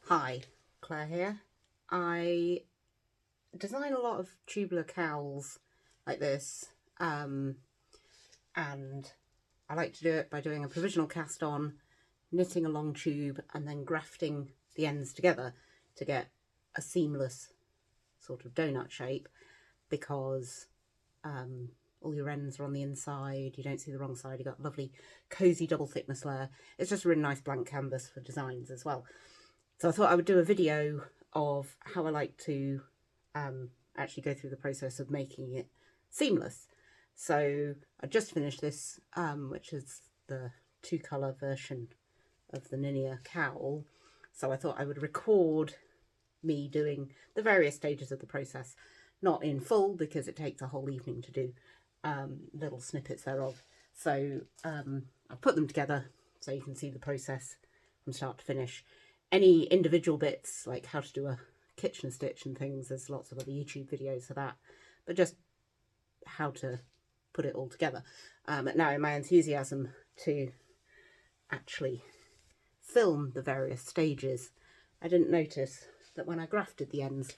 Hi, Claire here. I design a lot of tubular cowls like this, and I like to do it by doing a provisional cast on, knitting a long tube and then grafting the ends together to get a seamless sort of donut shape, because all your ends are on the inside, you don't see the wrong side, you've got a lovely cozy double thickness layer. It's just a really nice blank canvas for designs as well. So I thought I would do a video of how I like to actually go through the process of making it seamless. So I just finished this, which is the 2-colour version of the Ninja cowl. So I thought I would record me doing the various stages of the process, not in full because it takes a whole evening to do little snippets thereof. So I've put them together so you can see the process from start to finish. Any individual bits, like how to do a kitchen stitch and things, there's lots of other YouTube videos for that, but just how to put it all together. Now, in my enthusiasm to actually film the various stages, I didn't notice that when I grafted the ends,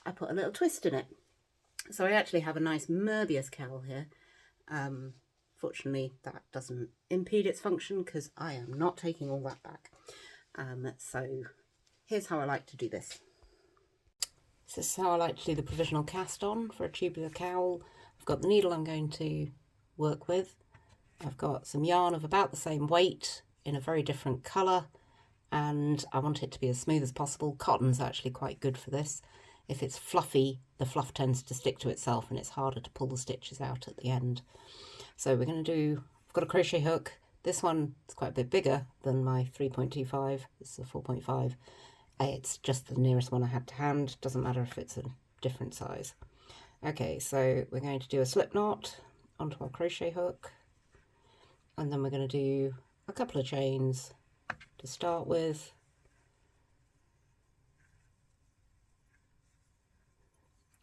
I put a little twist in it. So I actually have a nice Möbius cowl here. Fortunately, that doesn't impede its function because I am not taking all that back. So here's how I like to do this. This is how I like to do the provisional cast on for a tubular cowl. I've got the needle I'm going to work with. I've got some yarn of about the same weight in a very different colour, and I want it to be as smooth as possible. Cotton's actually quite good for this. If it's fluffy, the fluff tends to stick to itself and it's harder to pull the stitches out at the end. So we're going to do, I've got a crochet hook. This one is quite a bit bigger than my 3.25. This is a 4.5. It's just the nearest one I had to hand. Doesn't matter if it's a different size. Okay, so we're going to do a slip knot onto our crochet hook, and then we're going to do a couple of chains to start with.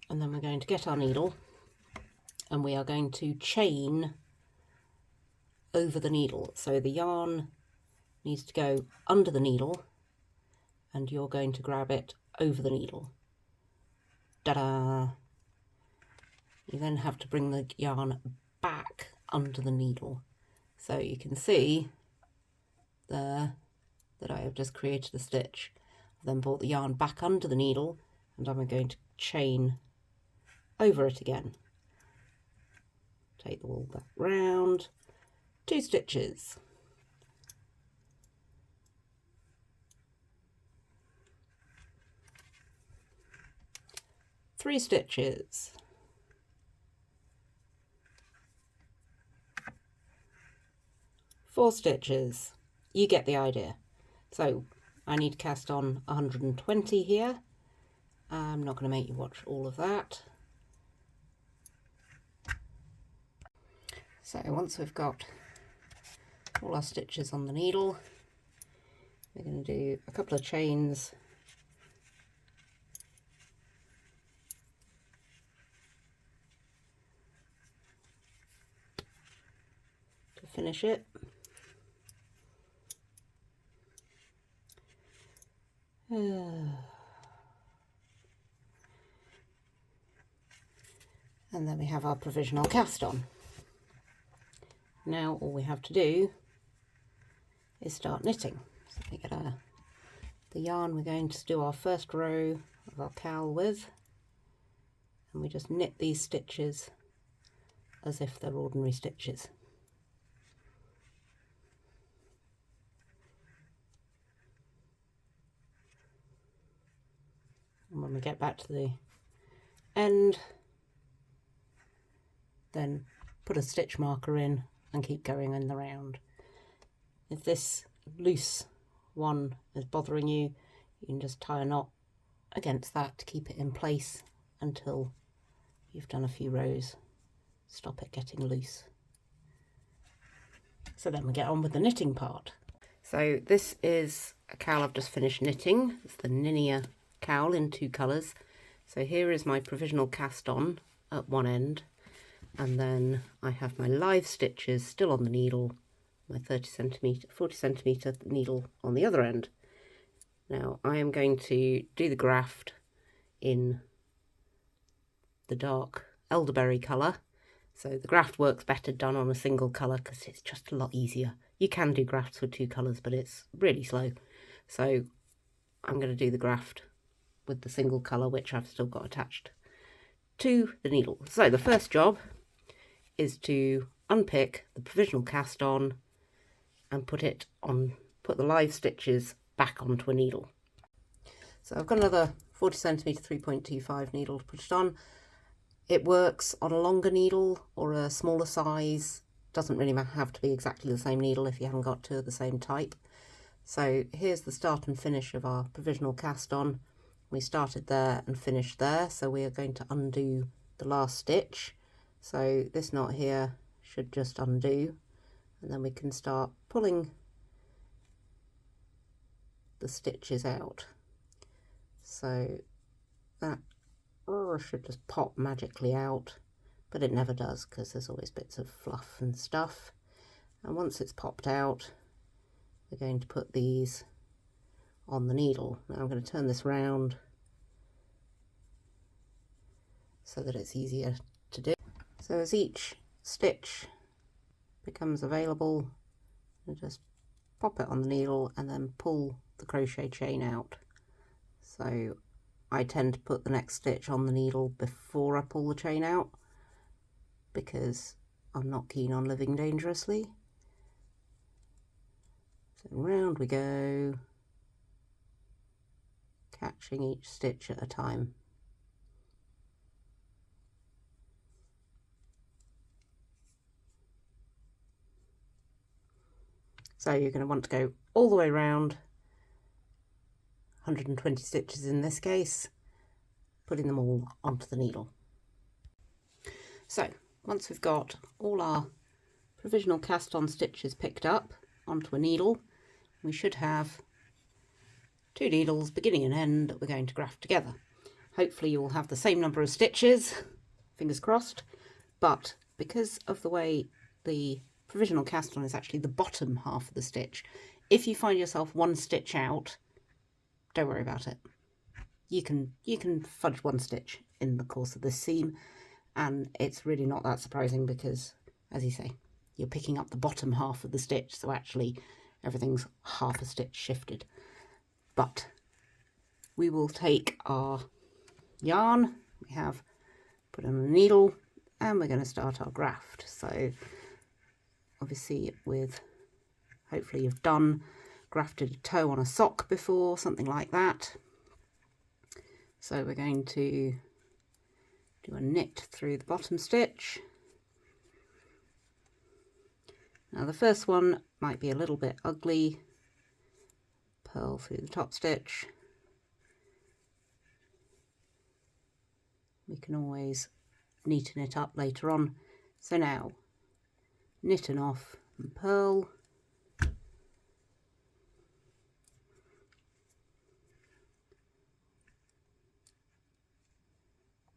And then we're going to get our needle and we are going to chain over the needle. So the yarn needs to go under the needle and you're going to grab it over the needle. Ta-da! You then have to bring the yarn back under the needle. So you can see there that I have just created a stitch. I've then brought the yarn back under the needle and I'm going to chain over it again. Take the wool back round, 2 stitches. Three stitches. 4 stitches. You get the idea. So I need to cast on 120 here. I'm not going to make you watch all of that. So once we've got all our stitches on the needle, we're going to do a couple of chains to finish it. And then we have our provisional cast on. Now all we have to do is start knitting. So we get the yarn we're going to do our first row of our cowl with, and we just knit these stitches as if they're ordinary stitches. And when we get back to the end, then put a stitch marker in and keep going in the round. If this loose one is bothering you, you can just tie a knot against that to keep it in place until you've done a few rows. Stop it getting loose. So then we get on with the knitting part. So this is a cowl I've just finished knitting. It's the Ninja cowl in 2 colours. So here is my provisional cast on at one end, and then I have my live stitches still on the needle, my 40 centimetre needle on the other end. Now I am going to do the graft in the dark elderberry colour. So the graft works better done on a single colour because it's just a lot easier. You can do grafts with 2 colours, but it's really slow. So I'm going to do the graft with the single colour, which I've still got attached to the needle. So the first job is to unpick the provisional cast on and put the live stitches back onto a needle. So I've got another 40cm 3.25 needle to put it on. It works on a longer needle or a smaller size. Doesn't really have to be exactly the same needle if you haven't got 2 of the same type. So here's the start and finish of our provisional cast on. We started there and finished there, so we are going to undo the last stitch. So this knot here should just undo, and then we can start pulling the stitches out. So that should just pop magically out, but it never does because there's always bits of fluff and stuff. And once it's popped out, we're going to put these on the needle. Now I'm going to turn this round so that it's easier to do. So as each stitch becomes available, you just pop it on the needle and then pull the crochet chain out. So I tend to put the next stitch on the needle before I pull the chain out because I'm not keen on living dangerously. So round we go, catching each stitch at a time. So you're going to want to go all the way around, 120 stitches in this case, putting them all onto the needle. So once we've got all our provisional cast on stitches picked up onto a needle, we should have 2 needles, beginning and end, that we're going to graft together. Hopefully you will have the same number of stitches, fingers crossed, but because of the way the provisional cast on is actually the bottom half of the stitch, if you find yourself 1 stitch out, don't worry about it. You can fudge 1 stitch in the course of this seam, and it's really not that surprising because, as you say, you're picking up the bottom half of the stitch, so actually everything's half a stitch shifted. But we will take our yarn we have put on a needle and we're going to start our graft. So obviously hopefully you've grafted a toe on a sock before, something like that. So we're going to do a knit through the bottom stitch. Now the first one might be a little bit ugly. Purl through the top stitch. We can always neaten it up later on. So now knit and off and purl.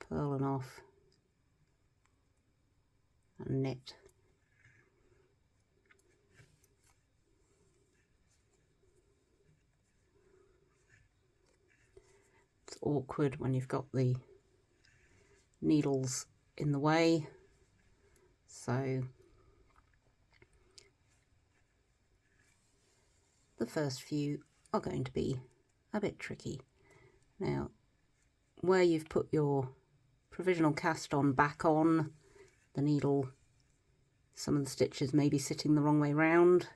Purl and off and knit. It's awkward when you've got the needles in the way, so the first few are going to be a bit tricky. Now where you've put your provisional cast on back on the needle, some of the stitches may be sitting the wrong way round.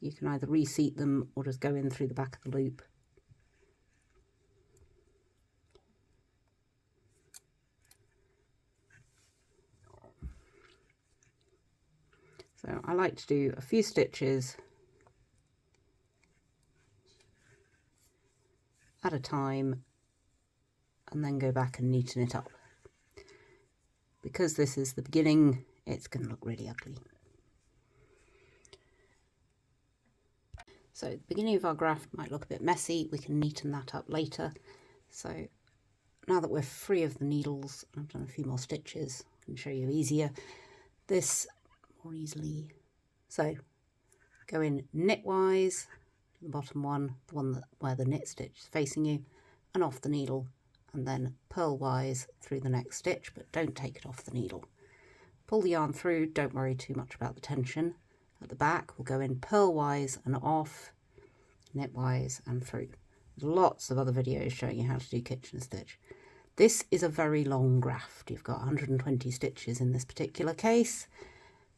You can either reseat them or just go in through the back of the loop. So I like to do a few stitches at a time and then go back and neaten it up. Because this is the beginning, it's going to look really ugly. So the beginning of our graft might look a bit messy. We can neaten that up later. So now that we're free of the needles, I've done a few more stitches, I can show you easier. This more easily. So go in knitwise, the bottom one, the one where the knit stitch is facing you, and off the needle, and then purlwise through the next stitch, but don't take it off the needle. Pull the yarn through, don't worry too much about the tension. At the back we'll go in purlwise and off, knitwise and through. There's lots of other videos showing you how to do kitchen stitch. This is a very long graft. You've got 120 stitches in this particular case,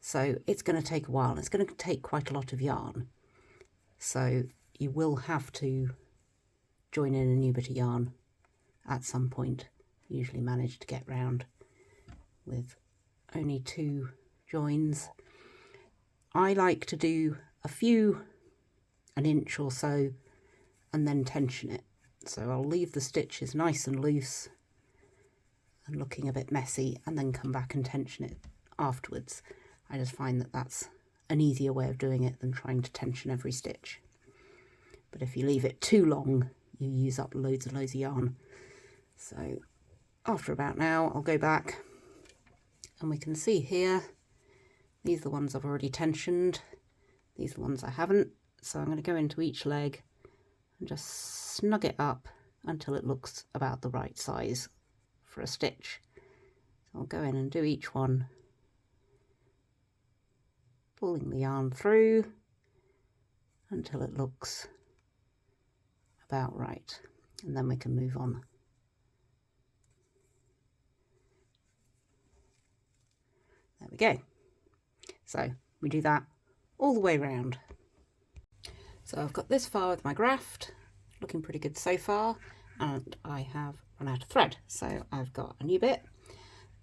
so it's going to take a while. It's going to take quite a lot of yarn, so you will have to join in a new bit of yarn at some point. Usually manage to get round with only 2 joins. I like to do a few, an inch or so, and then tension it. So I'll leave the stitches nice and loose and looking a bit messy, and then come back and tension it afterwards. I just find that that's an easier way of doing it than trying to tension every stitch. But if you leave it too long, you use up loads and loads of yarn. So after about now, I'll go back and we can see here, these are the ones I've already tensioned, these are the ones I haven't. So I'm going to go into each leg and just snug it up until it looks about the right size for a stitch. So I'll go in and do each one, pulling the yarn through until it looks about right, and then we can move on. There we go. So we do that all the way around. So I've got this far with my graft, looking pretty good so far, and I have run out of thread. So I've got a new bit,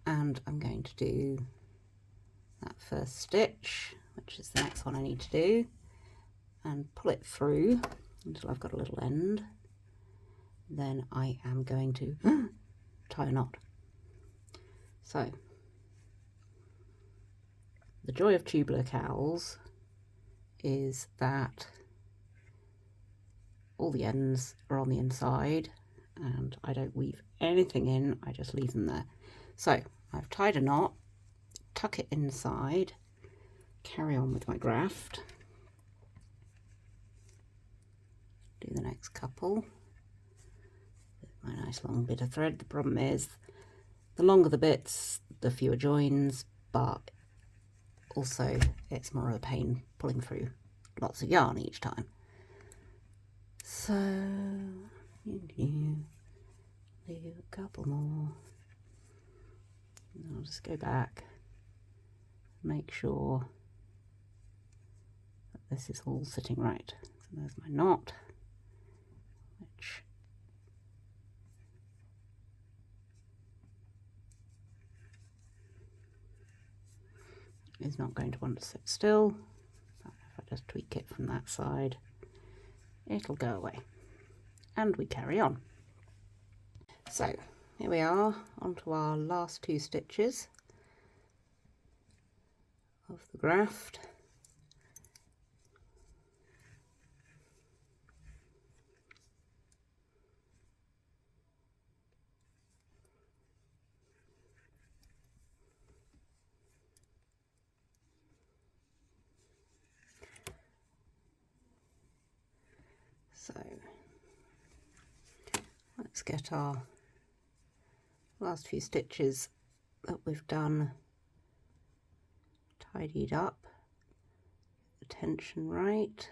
and I'm going to do that first stitch, which is the next one I need to do, and pull it through until I've got a little end. Then I am going to tie a knot. So the joy of tubular cowls is that all the ends are on the inside and I don't weave anything in, I just leave them there. So I've tied a knot, tuck it inside, carry on with my graft, do the next couple with my nice long bit of thread. The problem is the longer the bits, the fewer joins, but also it's more of a pain pulling through lots of yarn each time. So leave a couple more. I'll just go back, make sure that this is all sitting right. So there's my knot, which is not going to want to sit still. But if I just tweak it from that side, it'll go away, and we carry on. So here we are, onto our last 2 stitches of the graft. So let's get our last few stitches that we've done tidied up, the tension right,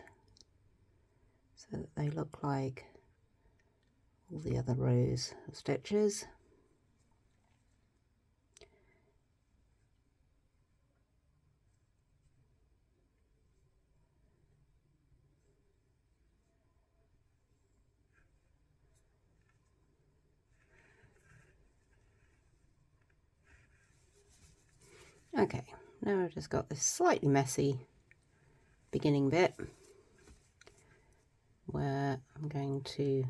so that they look like all the other rows of stitches. Okay, now I've just got this slightly messy beginning bit where I'm going to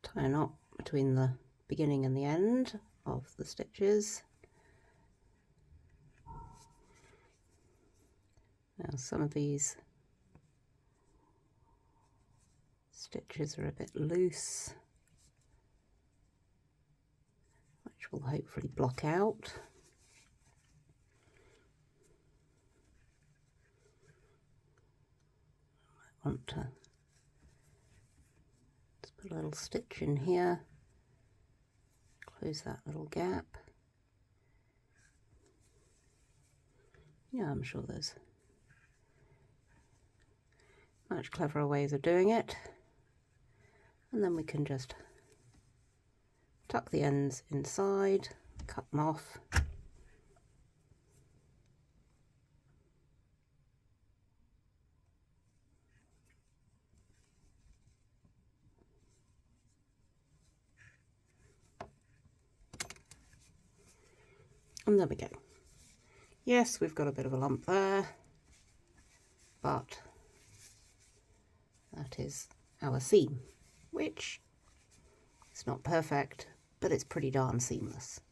tie a knot between the beginning and the end of the stitches. Now some of these stitches are a bit loose, which will hopefully block out. want to just put a little stitch in here, close that little gap. Yeah, I'm sure there's much cleverer ways of doing it. And then we can just tuck the ends inside, cut them off. And there we go. Yes, we've got a bit of a lump there, but that is our seam, which is not perfect, but it's pretty darn seamless.